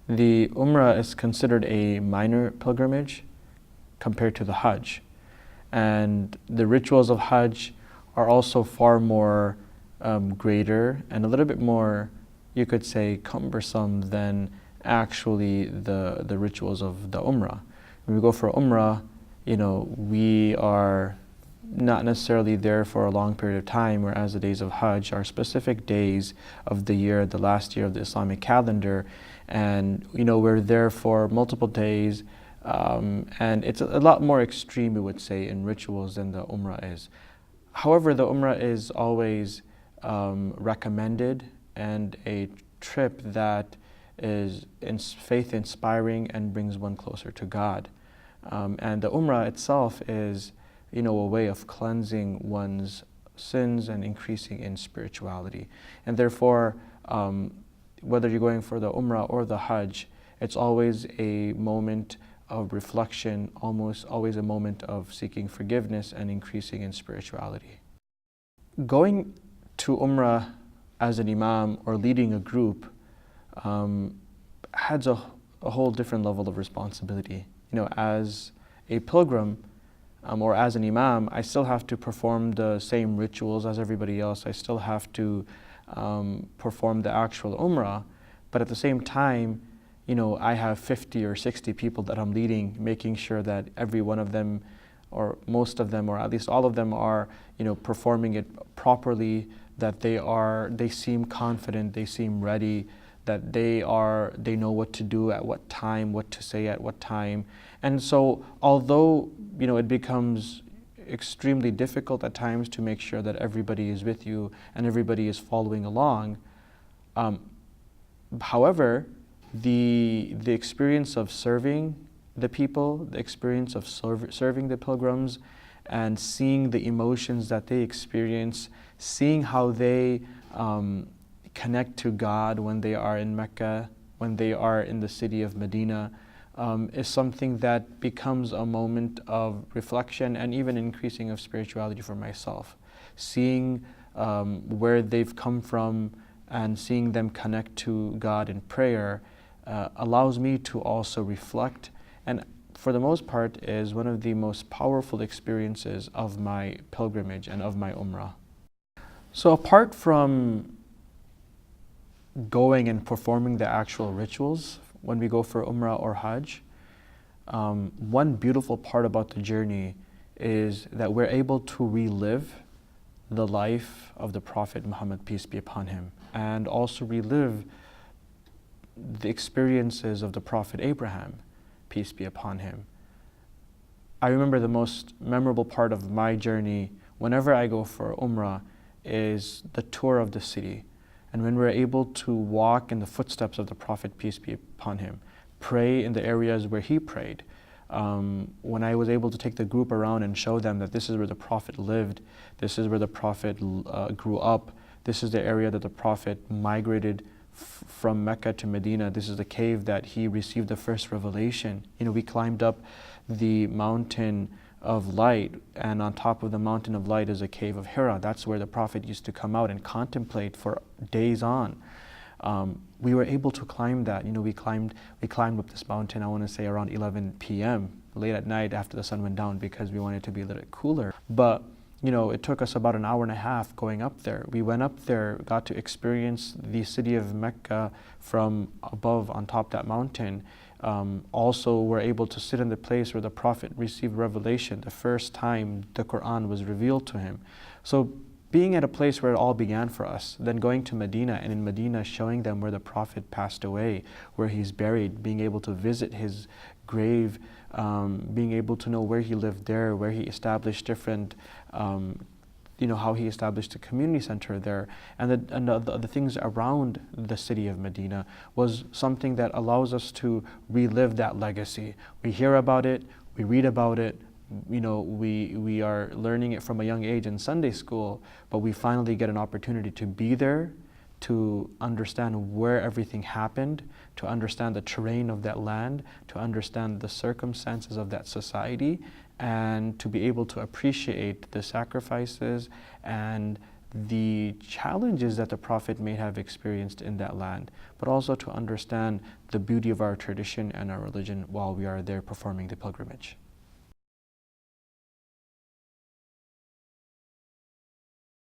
The Umrah is considered a minor pilgrimage compared to the Hajj. And the rituals of Hajj are also far more greater and a little bit more, you could say, cumbersome than actually the rituals of the Umrah. When we go for Umrah, we are not necessarily there for a long period of time, whereas the days of Hajj are specific days of the year, the last year of the Islamic calendar, and we're there for multiple days, and it's a lot more extreme, we would say, in rituals than the Umrah is. However, the Umrah is always recommended and a trip that is faith inspiring and brings one closer to God. And the Umrah itself is a way of cleansing one's sins and increasing in spirituality. And therefore, whether you're going for the Umrah or the Hajj, it's always a moment of reflection, almost always a moment of seeking forgiveness and increasing in spirituality. Going to Umrah as an imam or leading a group adds a whole different level of responsibility. As a pilgrim, or as an imam, I still have to perform the same rituals as everybody else. I still have to perform the actual Umrah, but at the same time, I have 50 or 60 people that I'm leading, making sure that every one of them, or most of them, or at least all of them are, performing it properly, that they seem confident, they seem ready, that they know what to do at what time, what to say at what time. And so although, it becomes extremely difficult at times to make sure that everybody is with you and everybody is following along, however, the experience of serving the people, the experience of serving the pilgrims, and seeing the emotions that they experience, seeing how they connect to God when they are in Mecca, when they are in the city of Medina, is something that becomes a moment of reflection and even increasing of spirituality for myself. Seeing where they've come from and seeing them connect to God in prayer allows me to also reflect, and for the most part is one of the most powerful experiences of my pilgrimage and of my Umrah. So apart from going and performing the actual rituals when we go for Umrah or Hajj, one beautiful part about the journey is that we're able to relive the life of the Prophet Muhammad, peace be upon him, and also relive the experiences of the Prophet Abraham, peace be upon him. I remember the most memorable part of my journey whenever I go for Umrah is the tour of the city. And when we're able to walk in the footsteps of the Prophet, peace be upon him, pray in the areas where he prayed. When I was able to take the group around and show them that this is where the Prophet lived, this is where the Prophet grew up, this is the area that the Prophet migrated from Mecca to Medina, this is the cave that he received the first revelation. We climbed up the mountain of light, and on top of the mountain of light is a cave of Hira. That's where the Prophet used to come out and contemplate for days on. We were able to climb that. We climbed up this mountain, I want to say around 11 p.m. late at night after the sun went down, because we wanted it to be a little bit cooler. But it took us about an hour and a half going up there. We went up there, got to experience the city of Mecca from above on top that mountain. Also were able to sit in the place where the Prophet received revelation, the first time the Quran was revealed to him. So being at a place where it all began for us, then going to Medina, and in Medina showing them where the Prophet passed away, where he's buried, being able to visit his grave, being able to know where he lived there, where he established different, how he established a community center there, and the things around the city of Medina was something that allows us to relive that legacy. We hear about it, we read about it, we are learning it from a young age in Sunday school, but we finally get an opportunity to be there, to understand where everything happened, to understand the terrain of that land, to understand the circumstances of that society, and to be able to appreciate the sacrifices and the challenges that the Prophet may have experienced in that land, but also to understand the beauty of our tradition and our religion while we are there performing the pilgrimage.